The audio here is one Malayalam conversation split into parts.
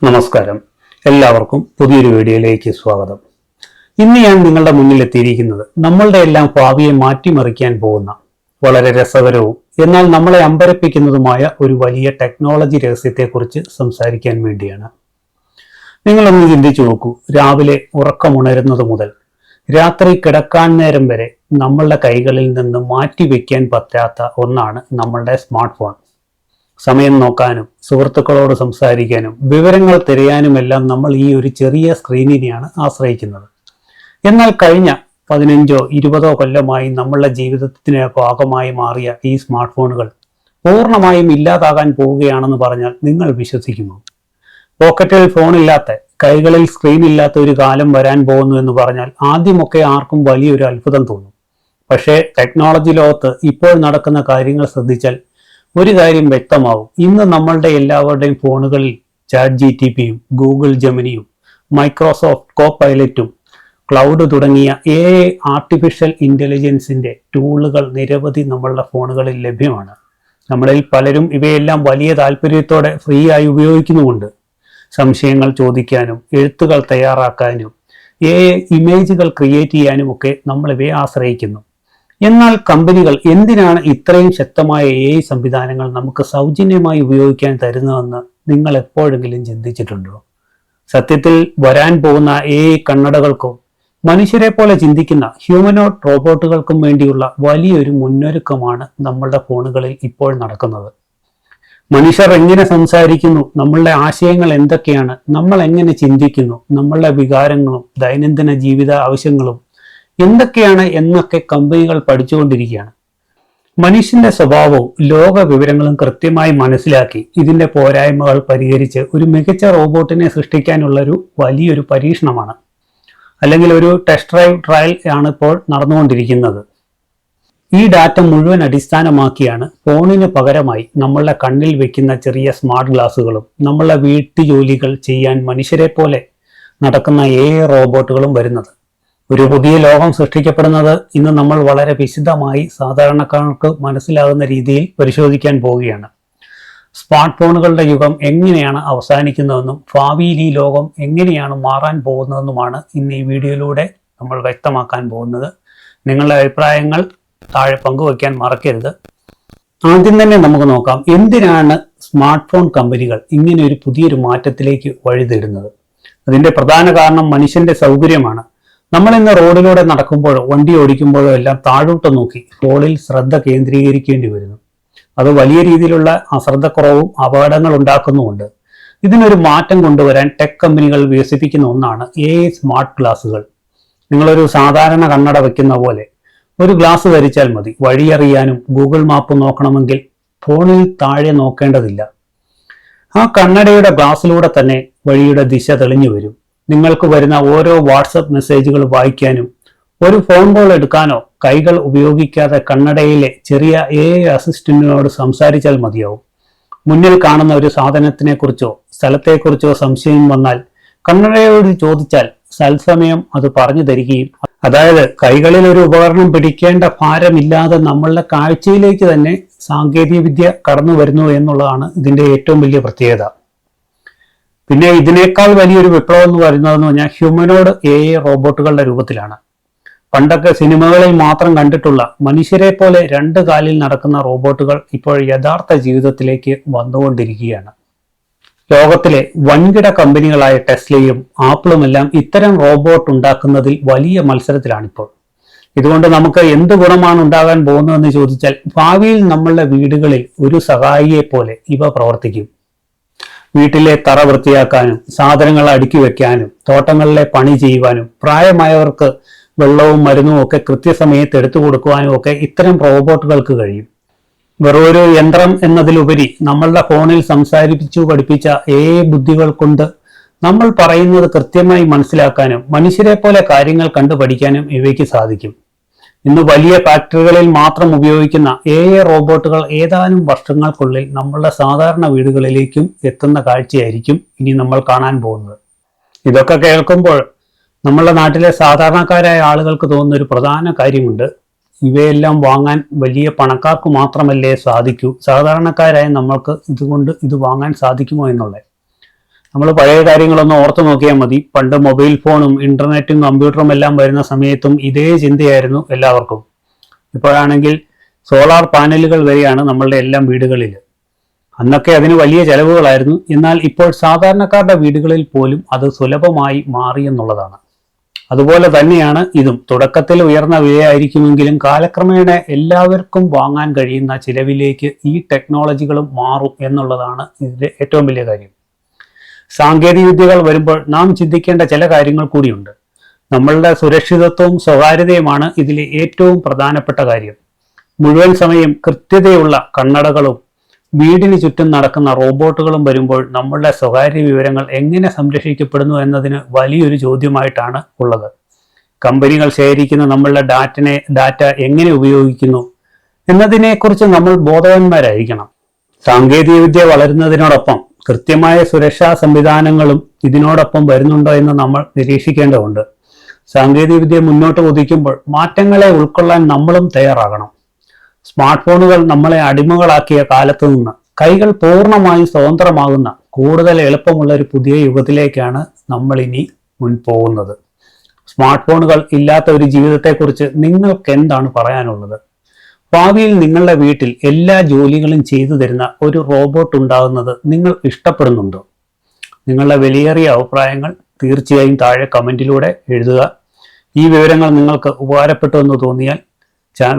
നമസ്കാരം, എല്ലാവർക്കും പുതിയൊരു വീഡിയോയിലേക്ക് സ്വാഗതം. ഇന്ന് ഞാൻ നിങ്ങളുടെ മുന്നിൽ എത്തിയിരിക്കുന്നത് നമ്മളുടെ എല്ലാം ഭാവിയെ മാറ്റിമറിക്കാൻ പോകുന്ന വളരെ രസകരവും എന്നാൽ നമ്മളെ അമ്പരപ്പിക്കുന്നതുമായ ഒരു വലിയ ടെക്നോളജി രഹസ്യത്തെക്കുറിച്ച് സംസാരിക്കാൻ വേണ്ടിയാണ്. നിങ്ങളൊന്ന് ചിന്തിച്ചു നോക്കൂ. രാവിലെ ഉറക്കമുണരുന്നത് മുതൽ രാത്രി കിടക്കാൻ നേരം വരെ നമ്മളുടെ കൈകളിൽ നിന്ന് മാറ്റിവെക്കാൻ പറ്റാത്ത ഒന്നാണ് നമ്മളുടെ സ്മാർട്ട് ഫോൺ. സമയം നോക്കാനും സുഹൃത്തുക്കളോട് സംസാരിക്കാനും വിവരങ്ങൾ തിരയാനുമെല്ലാം നമ്മൾ ഈ ഒരു ചെറിയ സ്ക്രീനിനെയാണ് ആശ്രയിക്കുന്നത്. എന്നാൽ കഴിഞ്ഞ 15-20 കൊല്ലമായി നമ്മളുടെ ജീവിതത്തിന് ഭാഗമായി മാറിയ ഈ സ്മാർട്ട് ഫോണുകൾ പൂർണ്ണമായും ഇല്ലാതാകാൻ പോവുകയാണെന്ന് പറഞ്ഞാൽ നിങ്ങൾ വിശ്വസിക്കുമോ? പോക്കറ്റിൽ ഫോണില്ലാത്ത, കൈകളിൽ സ്ക്രീൻ ഇല്ലാത്ത ഒരു കാലം വരാൻ പോകുന്നു എന്ന് പറഞ്ഞാൽ ആദ്യമൊക്കെ ആർക്കും വലിയൊരു അത്ഭുതം തോന്നും. പക്ഷേ ടെക്നോളജി ലോകത്ത് ഇപ്പോൾ നടക്കുന്ന കാര്യങ്ങൾ ശ്രദ്ധിച്ചാൽ ഒരു കാര്യം വ്യക്തമാവും. ഇന്ന് നമ്മളുടെ എല്ലാവരുടെയും ഫോണുകളിൽ ChatGPTയും ഗൂഗിൾ ജെമിനിയും മൈക്രോസോഫ്റ്റ് കോപൈലറ്റും ക്ലൗഡ് തുടങ്ങിയ AI ആർട്ടിഫിഷ്യൽ ഇൻ്റലിജൻസിൻ്റെ ടൂളുകൾ നിരവധി നമ്മളുടെ ഫോണുകളിൽ ലഭ്യമാണ്. നമ്മളിൽ പലരും ഇവയെല്ലാം വലിയ താല്പര്യത്തോടെ ഫ്രീ ആയി ഉപയോഗിക്കുന്നുമുണ്ട്. സംശയങ്ങൾ ചോദിക്കാനും എഴുത്തുകൾ തയ്യാറാക്കാനും AI ഇമേജുകൾ ക്രിയേറ്റ് ചെയ്യാനും ഒക്കെ നമ്മൾ ഇവയെ ആശ്രയിക്കുന്നു. എന്നാൽ കമ്പനികൾ എന്തിനാണ് ഇത്രയും ശക്തമായ AI സംവിധാനങ്ങൾ നമുക്ക് സൗജന്യമായി ഉപയോഗിക്കാൻ തരുന്നതെന്ന് നിങ്ങൾ എപ്പോഴെങ്കിലും ചിന്തിച്ചിട്ടുണ്ടോ? സത്യത്തിൽ വരാൻ പോകുന്ന AI കണ്ണടകൾക്കും മനുഷ്യരെ പോലെ ചിന്തിക്കുന്ന ഹ്യൂമനോഡ് റോബോട്ടുകൾക്കും വേണ്ടിയുള്ള വലിയൊരു മുന്നൊരുക്കമാണ് നമ്മളുടെ ഫോണുകളിൽ ഇപ്പോൾ നടക്കുന്നത്. മനുഷ്യർ എങ്ങനെ സംസാരിക്കുന്നു, നമ്മളുടെ ആശയങ്ങൾ എന്തൊക്കെയാണ്, നമ്മൾ എങ്ങനെ ചിന്തിക്കുന്നു, നമ്മളുടെ വികാരങ്ങളും ദൈനംദിന ജീവിത ആവശ്യങ്ങളും എന്തൊക്കെയാണ് എന്നൊക്കെ കമ്പനികൾ പഠിച്ചുകൊണ്ടിരിക്കുകയാണ്. മനുഷ്യന്റെ സ്വഭാവവും ലോക വിവരങ്ങളും കൃത്യമായി മനസ്സിലാക്കി ഇതിന്റെ പോരായ്മകൾ പരിഹരിച്ച് ഒരു മികച്ച റോബോട്ടിനെ സൃഷ്ടിക്കാനുള്ളൊരു വലിയൊരു പരീക്ഷണമാണ്, അല്ലെങ്കിൽ ഒരു ടെസ്റ്റ് ഡ്രൈവ് ട്രയൽ ആണ് ഇപ്പോൾ നടന്നുകൊണ്ടിരിക്കുന്നത്. ഈ ഡാറ്റ മുഴുവൻ അടിസ്ഥാനമാക്കിയാണ് ഫോണിന് പകരമായി നമ്മളുടെ കണ്ണിൽ വെക്കുന്ന ചെറിയ സ്മാർട്ട് ഗ്ലാസുകളും നമ്മളുടെ വീട്ടുജോലികൾ ചെയ്യാൻ മനുഷ്യരെ പോലെ നടക്കുന്ന AI റോബോട്ടുകളും വരുന്നത്. ഒരു പുതിയ ലോകം സൃഷ്ടിക്കപ്പെടുന്നത് ഇന്ന് നമ്മൾ വളരെ വിശദമായി സാധാരണക്കാർക്ക് മനസ്സിലാകുന്ന രീതിയിൽ പരിശോധിക്കാൻ പോവുകയാണ്. സ്മാർട്ട് ഫോണുകളുടെ യുഗം എങ്ങനെയാണ് അവസാനിക്കുന്നതെന്നും ഭാവിയിൽ ഈ ലോകം എങ്ങനെയാണ് മാറാൻ പോകുന്നതെന്നുമാണ് ഇന്ന് ഈ വീഡിയോയിലൂടെ നമ്മൾ വ്യക്തമാക്കാൻ പോകുന്നത്. നിങ്ങളുടെ അഭിപ്രായങ്ങൾ താഴെ പങ്കുവയ്ക്കാൻ മറക്കരുത്. ആദ്യം തന്നെ നമുക്ക് നോക്കാം, എന്തിനാണ് സ്മാർട്ട് ഫോൺ കമ്പനികൾ ഇങ്ങനെ ഒരു പുതിയൊരു മാറ്റത്തിലേക്ക് വഴിതേടുന്നത്? അതിൻ്റെ പ്രധാന കാരണം മനുഷ്യന്റെ സൗകര്യമാണ്. നമ്മൾ ഇന്ന് റോഡിലൂടെ നടക്കുമ്പോഴോ വണ്ടി ഓടിക്കുമ്പോഴോ എല്ലാം താഴോട്ട് നോക്കി ഫോണിൽ ശ്രദ്ധ കേന്ദ്രീകരിക്കേണ്ടി വരുന്നു. അത് വലിയ രീതിയിലുള്ള അശ്രദ്ധക്കുറവും അപകടങ്ങൾ ഉണ്ടാക്കുന്നുമുണ്ട്. ഇതിനൊരു മാറ്റം കൊണ്ടുവരാൻ ടെക് കമ്പനികൾ വികസിപ്പിക്കുന്ന ഒന്നാണ് AI സ്മാർട്ട് ഗ്ലാസുകൾ. നിങ്ങളൊരു സാധാരണ കണ്ണട വയ്ക്കുന്ന പോലെ ഒരു ഗ്ലാസ് ധരിച്ചാൽ മതി. വഴിയറിയാനും ഗൂഗിൾ മാപ്പ് നോക്കണമെങ്കിൽ ഫോണിൽ താഴെ നോക്കേണ്ടതില്ല. ആ കണ്ണടയുടെ ഗ്ലാസ്സിലൂടെ തന്നെ വഴിയുടെ ദിശ തെളിഞ്ഞു വരും. നിങ്ങൾക്ക് വരുന്ന ഓരോ വാട്സപ്പ് മെസ്സേജുകൾ വായിക്കാനും ഒരു ഫോൺ കോൾ എടുക്കാനോ കൈകൾ ഉപയോഗിക്കാതെ കണ്ണടയിലെ ചെറിയ AI അസിസ്റ്റന്റിനോട് സംസാരിച്ചാൽ മതിയാവും. മുന്നിൽ കാണുന്ന ഒരു സാധനത്തിനെക്കുറിച്ചോ സ്ഥലത്തെക്കുറിച്ചോ സംശയം വന്നാൽ കണ്ണടയോട് ചോദിച്ചാൽ തത്സമയം അത് പറഞ്ഞു തരികയും, അതായത് കൈകളിൽ ഒരു ഉപകരണം പിടിക്കേണ്ട ഭാരമില്ലാതെ നമ്മളുടെ കാഴ്ചയിലേക്ക് തന്നെ സാങ്കേതിക വിദ്യ കടന്നു വരുന്നു എന്നുള്ളതാണ് ഇതിൻ്റെ ഏറ്റവും വലിയ പ്രത്യേകത. പിന്നെ ഇതിനേക്കാൾ വലിയൊരു വിപ്ലവം എന്ന് പറയുന്നതെന്ന് പറഞ്ഞാൽ ഹ്യൂമനോഡ് AI റോബോട്ടുകളുടെ രൂപത്തിലാണ്. പണ്ടൊക്കെ സിനിമകളിൽ മാത്രം കണ്ടിട്ടുള്ള മനുഷ്യരെ പോലെ 2 കാലിൽ നടക്കുന്ന റോബോട്ടുകൾ ഇപ്പോൾ യഥാർത്ഥ ജീവിതത്തിലേക്ക് വന്നുകൊണ്ടിരിക്കുകയാണ്. ലോകത്തിലെ വൻകിട കമ്പനികളായ ടെസ്ലയും ആപ്പിളുമെല്ലാം ഇത്തരം റോബോട്ട് ഉണ്ടാക്കുന്നതിൽ വലിയ മത്സരത്തിലാണിപ്പോൾ. ഇതുകൊണ്ട് നമുക്ക് എന്ത് ഗുണമാണ് ഉണ്ടാകാൻ പോകുന്നതെന്ന് ചോദിച്ചാൽ, ഭാവിയിൽ നമ്മളുടെ വീടുകളിൽ ഒരു സഹായിയെ പോലെ ഇവ പ്രവർത്തിക്കും. വീട്ടിലെ തറ വൃത്തിയാക്കാനും സാധനങ്ങൾ അടുക്കി വെക്കാനും തോട്ടങ്ങളിലെ പണി ചെയ്യുവാനും പ്രായമായവർക്ക് വെള്ളവും മരുന്നും ഒക്കെ കൃത്യസമയത്ത് എടുത്തു കൊടുക്കുവാനും ഒക്കെ ഇത്തരം റോബോട്ടുകൾക്ക് കഴിയും. വെറൊരു യന്ത്രം എന്നതിലുപരി നമ്മളുടെ ഫോണിൽ സംസാരിപ്പിച്ചു പഠിപ്പിച്ച AI ബുദ്ധികൾ കൊണ്ട് നമ്മൾ പറയുന്നത് കൃത്യമായി മനസ്സിലാക്കാനും മനുഷ്യരെ പോലെ കാര്യങ്ങൾ കണ്ടു പഠിക്കാനും ഇവയ്ക്ക് സാധിക്കും. ഇന്ന് വലിയ ഫാക്ടറികളിൽ മാത്രം ഉപയോഗിക്കുന്ന AI റോബോട്ടുകൾ ഏതാനും വർഷങ്ങൾക്കുള്ളിൽ നമ്മളുടെ സാധാരണ വീടുകളിലേക്കും എത്തുന്ന കാഴ്ചയായിരിക്കും ഇനി നമ്മൾ കാണാൻ പോകുന്നത്. ഇതൊക്കെ കേൾക്കുമ്പോൾ നമ്മളുടെ നാട്ടിലെ സാധാരണക്കാരായ ആളുകൾക്ക് തോന്നുന്ന ഒരു പ്രധാന കാര്യമുണ്ട്. ഇവയെല്ലാം വാങ്ങാൻ വലിയ പണക്കാർക്ക് മാത്രമല്ലേ സാധിക്കൂ, സാധാരണക്കാരായ നമ്മൾക്ക് ഇത് വാങ്ങാൻ സാധിക്കുമോ എന്നുള്ളത്. നമ്മൾ പഴയ കാര്യങ്ങളൊന്ന് ഓർത്തു നോക്കിയാൽ മതി. പണ്ട് മൊബൈൽ ഫോണും ഇന്റർനെറ്റും കമ്പ്യൂട്ടറും എല്ലാം വരുന്ന സമയത്തും ഇതേ ചിന്തയായിരുന്നു എല്ലാവർക്കും. ഇപ്പോഴാണെങ്കിൽ സോളാർ പാനലുകൾ വരെയാണ് നമ്മളുടെ എല്ലാം വീടുകളിൽ. അന്നൊക്കെ അതിന് വലിയ ചെലവുകളായിരുന്നു. എന്നാൽ ഇപ്പോൾ സാധാരണക്കാരുടെ വീടുകളിൽ പോലും അത് സുലഭമായി മാറി എന്നുള്ളതാണ്. അതുപോലെ തന്നെയാണ് ഇതും. തുടക്കത്തിൽ ഉയർന്ന വിലയായിരിക്കുമെങ്കിലും കാലക്രമേണ എല്ലാവർക്കും വാങ്ങാൻ കഴിയുന്ന ചിലവിലേക്ക് ഈ ടെക്നോളജികളും മാറും എന്നുള്ളതാണ് ഇതിന്റെ ഏറ്റവും വലിയ കാര്യം. സാങ്കേതിക വിദ്യകൾ വരുമ്പോൾ നാം ചിന്തിക്കേണ്ട ചില കാര്യങ്ങൾ കൂടിയുണ്ട്. നമ്മളുടെ സുരക്ഷിതത്വവും സ്വകാര്യതയുമാണ് ഇതിലെ ഏറ്റവും പ്രധാനപ്പെട്ട കാര്യം. മുഴുവൻ സമയം കൃത്യതയുള്ള കണ്ണടകളും വീടിന് ചുറ്റും നടക്കുന്ന റോബോട്ടുകളും വരുമ്പോൾ നമ്മളുടെ സ്വകാര്യ വിവരങ്ങൾ എങ്ങനെ സംരക്ഷിക്കപ്പെടുന്നു എന്നതിന് വലിയൊരു ചോദ്യമായിട്ടാണ് ഉള്ളത്. കമ്പനികൾ ശേഖരിക്കുന്ന നമ്മളുടെ ഡാറ്റ എങ്ങനെ ഉപയോഗിക്കുന്നു എന്നതിനെക്കുറിച്ച് നമ്മൾ ബോധവാന്മാരായിരിക്കണം. സാങ്കേതികവിദ്യ വളരുന്നതിനോടൊപ്പം കൃത്യമായ സുരക്ഷാ സംവിധാനങ്ങളും ഇതിനോടൊപ്പം വരുന്നുണ്ടോ എന്ന് നമ്മൾ നിരീക്ഷിക്കേണ്ടതുണ്ട്. സാങ്കേതികവിദ്യ മുന്നോട്ട് കുതിക്കുമ്പോൾ മാറ്റങ്ങളെ ഉൾക്കൊള്ളാൻ നമ്മളും തയ്യാറാകണം. സ്മാർട്ട് ഫോണുകൾ നമ്മളെ അടിമകളാക്കിയ കാലത്തു നിന്ന് കൈകൾ പൂർണ്ണമായും സ്വതന്ത്രമാകുന്ന കൂടുതൽ എളുപ്പമുള്ള ഒരു പുതിയ യുഗത്തിലേക്കാണ് നമ്മൾ ഇനി മുൻപോകുന്നത്. സ്മാർട്ട് ഫോണുകൾ ഇല്ലാത്ത ഒരു ജീവിതത്തെക്കുറിച്ച് നിങ്ങൾക്ക് എന്താണ് പറയാനുള്ളത്? ഭാവിയിൽ നിങ്ങളുടെ വീട്ടിൽ എല്ലാ ജോലികളും ചെയ്തു തരുന്ന ഒരു റോബോട്ട് ഉണ്ടാകുന്നത് നിങ്ങൾ ഇഷ്ടപ്പെടുന്നുണ്ടോ? നിങ്ങളുടെ വിലയേറിയ അഭിപ്രായങ്ങൾ തീർച്ചയായും താഴെ കമൻറ്റിലൂടെ എഴുതുക. ഈ വിവരങ്ങൾ നിങ്ങൾക്ക് ഉപകാരപ്പെട്ടു എന്ന് തോന്നിയാൽ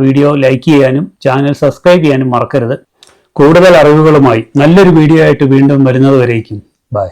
വീഡിയോ ലൈക്ക് ചെയ്യാനും ചാനൽ സബ്സ്ക്രൈബ് ചെയ്യാനും മറക്കരുത്. കൂടുതൽ അറിവുകളുമായി നല്ലൊരു വീഡിയോ ആയിട്ട് വീണ്ടും വരുന്നത് വരേക്കും ബൈ.